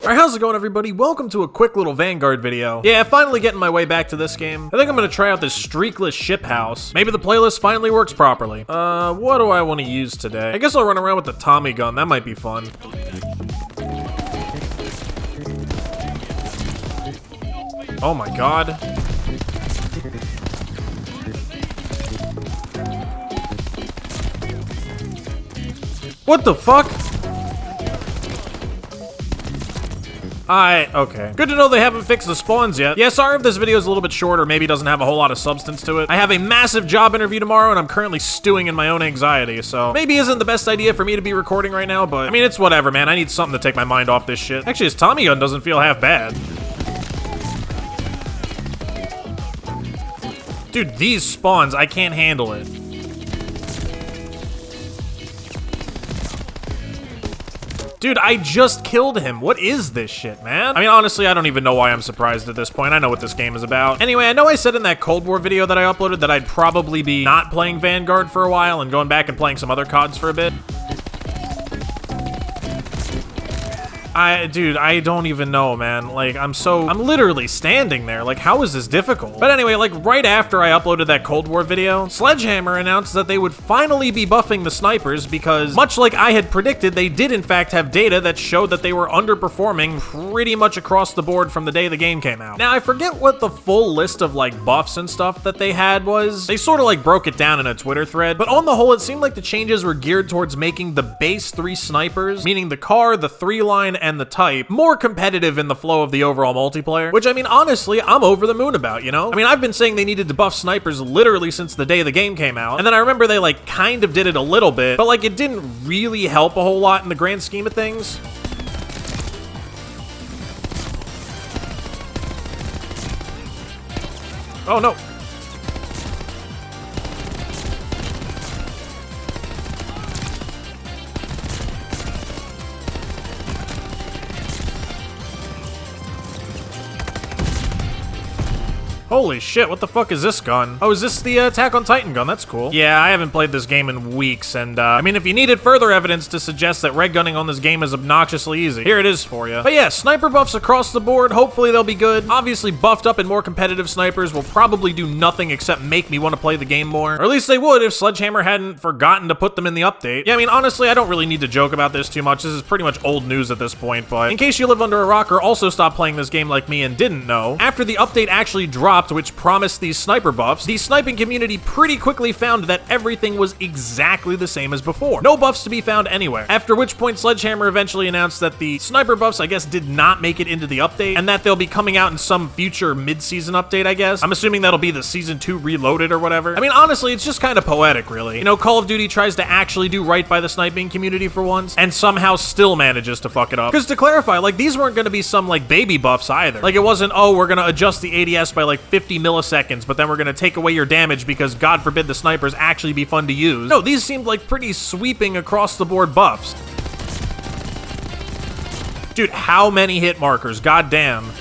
Alright, how's it going, everybody? Welcome to a quick little Vanguard video. Yeah, finally getting my way back to this game. I think I'm gonna try out this streakless ship house. Maybe the playlist finally works properly. What do I want to use today? I guess I'll run around with the Tommy gun. That might be fun. Oh my god. What the fuck? Okay. Good to know they haven't fixed the spawns yet. Yeah, sorry if this video is a little bit short or maybe doesn't have a whole lot of substance to it. I have a massive job interview tomorrow and I'm currently stewing in my own anxiety, so maybe isn't the best idea for me to be recording right now, but I mean, it's whatever, man. I need something to take my mind off this shit. Actually, his Tommy gun doesn't feel half bad. Dude, these spawns, I can't handle it. Dude, I just killed him. What is this shit, man? I mean, honestly, I don't even know why I'm surprised at this point. I know what this game is about. Anyway, I know I said in that Cold War video that I uploaded that I'd probably be not playing Vanguard for a while and going back and playing some other CODs for a bit. Dude, I don't even know, man. Like, I'm literally standing there. Like, how is this difficult? But anyway, like, right after I uploaded that Cold War video, Sledgehammer announced that they would finally be buffing the snipers because, much like I had predicted, they did in fact have data that showed that they were underperforming pretty much across the board from the day the game came out. Now, I forget what the full list of, like, buffs and stuff that they had was. They sort of, like, broke it down in a Twitter thread, but on the whole, it seemed like the changes were geared towards making the base 3 snipers, meaning the car, the 3-line, and the type, more competitive in the flow of the overall multiplayer, which I mean, honestly, I'm over the moon about, you know? I mean, I've been saying they needed to buff snipers literally since the day the game came out, and then I remember they like kind of did it a little bit, but like it didn't really help a whole lot in the grand scheme of things. Oh no. Holy shit, what the fuck is this gun? Oh, is this the Attack on Titan gun? That's cool. Yeah, I haven't played this game in weeks, and I mean, if you needed further evidence to suggest that red gunning on this game is obnoxiously easy, here it is for you. But yeah, sniper buffs across the board, hopefully they'll be good. Obviously, buffed up and more competitive snipers will probably do nothing except make me want to play the game more. Or at least they would if Sledgehammer hadn't forgotten to put them in the update. Yeah, I mean, honestly, I don't really need to joke about this too much. This is pretty much old news at this point, but in case you live under a rock or also stopped playing this game like me and didn't know, after the update actually dropped, which promised these sniper buffs, the sniping community pretty quickly found that everything was exactly the same as before. No buffs to be found anywhere. After which point, Sledgehammer eventually announced that the sniper buffs, I guess, did not make it into the update, and that they'll be coming out in some future mid-season update, I guess. I'm assuming that'll be the Season 2 Reloaded or whatever. I mean, honestly, it's just kind of poetic, really. You know, Call of Duty tries to actually do right by the sniping community for once, and somehow still manages to fuck it up. Because to clarify, like, these weren't gonna be some, like, baby buffs either. Like, it wasn't, oh, we're gonna adjust the ADS by, like, 50 milliseconds, but then we're gonna take away your damage because God forbid the snipers actually be fun to use. No, these seemed like pretty sweeping across the board buffs. Dude, how many hit markers? God damn.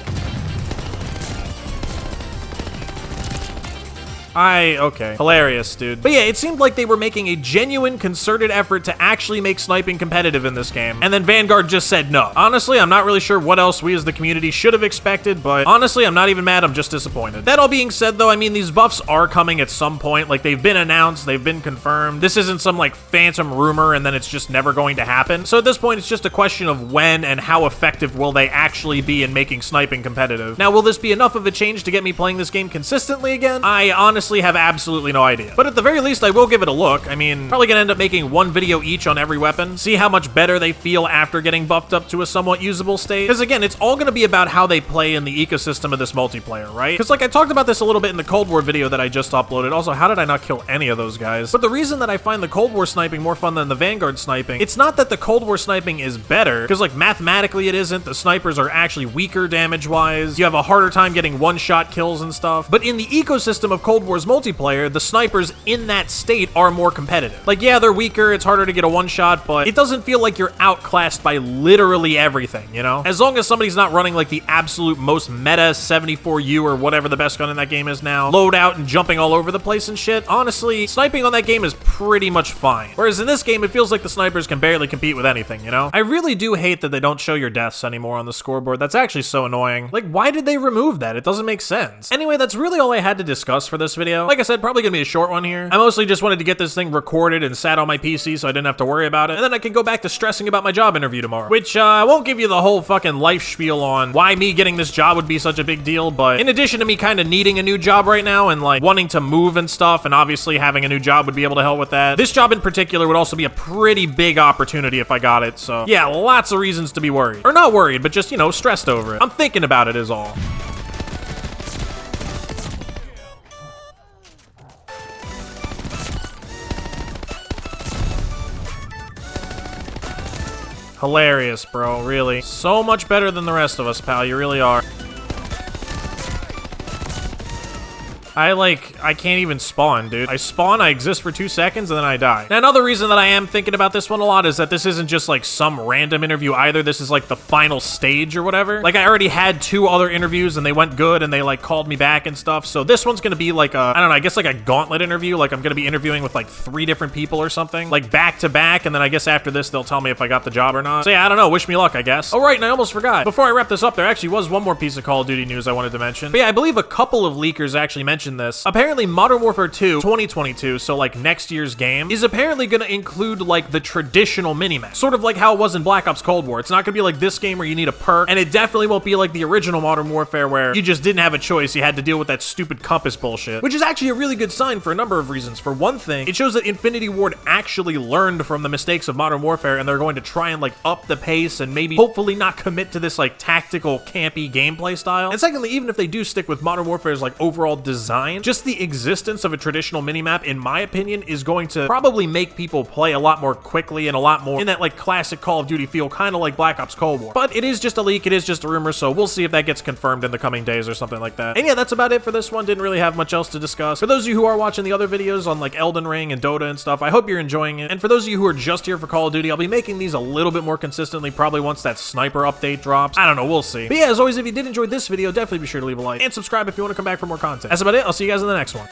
Okay. Hilarious, dude. But yeah, it seemed like they were making a genuine, concerted effort to actually make sniping competitive in this game, and then Vanguard just said no. Honestly, I'm not really sure what else we as the community should have expected, but honestly, I'm not even mad, I'm just disappointed. That all being said, though, I mean, these buffs are coming at some point. Like, they've been announced, they've been confirmed. This isn't some, like, phantom rumor, and then it's just never going to happen. So at this point, it's just a question of when and how effective will they actually be in making sniping competitive. Now, will this be enough of a change to get me playing this game consistently again? I honestly have absolutely no idea. But at the very least, I will give it a look. I mean, probably gonna end up making one video each on every weapon, see how much better they feel after getting buffed up to a somewhat usable state. Because again, it's all gonna be about how they play in the ecosystem of this multiplayer, right? Because like I talked about this a little bit in the Cold War video that I just uploaded. Also, how did I not kill any of those guys? But the reason that I find the Cold War sniping more fun than the Vanguard sniping, it's not that the Cold War sniping is better, because like mathematically it isn't. The snipers are actually weaker damage-wise. You have a harder time getting one-shot kills and stuff. But in the ecosystem of Cold War War's multiplayer, the snipers in that state are more competitive. Like, yeah, they're weaker, it's harder to get a one-shot, but it doesn't feel like you're outclassed by literally everything, you know? As long as somebody's not running like the absolute most meta 74U or whatever the best gun in that game is now, loadout and jumping all over the place and shit, honestly, sniping on that game is pretty much fine. Whereas in this game, it feels like the snipers can barely compete with anything, you know? I really do hate that they don't show your deaths anymore on the scoreboard. That's actually so annoying. Like, why did they remove that? It doesn't make sense. Anyway, that's really all I had to discuss for this video. Like I said, probably gonna be a short one here. I mostly just wanted to get this thing recorded and sat on my PC so I didn't have to worry about it, and then I can go back to stressing about my job interview tomorrow. Which, I won't give you the whole fucking life spiel on why me getting this job would be such a big deal, but in addition to me kind of needing a new job right now and like wanting to move and stuff, and obviously having a new job would be able to help with that, this job in particular would also be a pretty big opportunity if I got it, so yeah, lots of reasons to be worried. Or not worried, but just, you know, stressed over it. I'm thinking about it is all. Hilarious, bro, really. So much better than the rest of us, pal, you really are. I can't even spawn, dude. I spawn, I exist for 2 seconds, and then I die. Now, another reason that I am thinking about this one a lot is that this isn't just like some random interview either. This is like the final stage or whatever. Like, I already had 2 other interviews and they went good and they like called me back and stuff. So this one's gonna be like a, I don't know, I guess like a gauntlet interview. Like, I'm gonna be interviewing with like 3 different people or something, like back to back. And then I guess after this, they'll tell me if I got the job or not. So yeah, I don't know. Wish me luck, I guess. Oh, right, and I almost forgot. Before I wrap this up, there actually was one more piece of Call of Duty news I wanted to mention. But yeah, I believe a couple of leakers actually mentioned this. Apparently, Modern Warfare 2 2022, so like next year's game, is apparently gonna include like the traditional minimap. Sort of like how it was in Black Ops Cold War. It's not gonna be like this game where you need a perk, and it definitely won't be like the original Modern Warfare where you just didn't have a choice, you had to deal with that stupid compass bullshit. Which is actually a really good sign for a number of reasons. For one thing, it shows that Infinity Ward actually learned from the mistakes of Modern Warfare, and they're going to try and like up the pace and maybe hopefully not commit to this like tactical campy gameplay style. And secondly, even if they do stick with Modern Warfare's like overall design, just the existence of a traditional minimap, in my opinion, is going to probably make people play a lot more quickly and a lot more in that like classic Call of Duty feel, kind of like Black Ops Cold War. But it is just a leak, it is just a rumor, so we'll see if that gets confirmed in the coming days or something like that. And yeah, that's about it for this one. Didn't really have much else to discuss. For those of you who are watching the other videos on like Elden Ring and Dota and stuff, I hope you're enjoying it. And for those of you who are just here for Call of Duty, I'll be making these a little bit more consistently, probably once that sniper update drops. I don't know, we'll see. But yeah, as always, if you did enjoy this video, definitely be sure to leave a like and subscribe if you want to come back for more content. That's about it. I'll see you guys in the next one.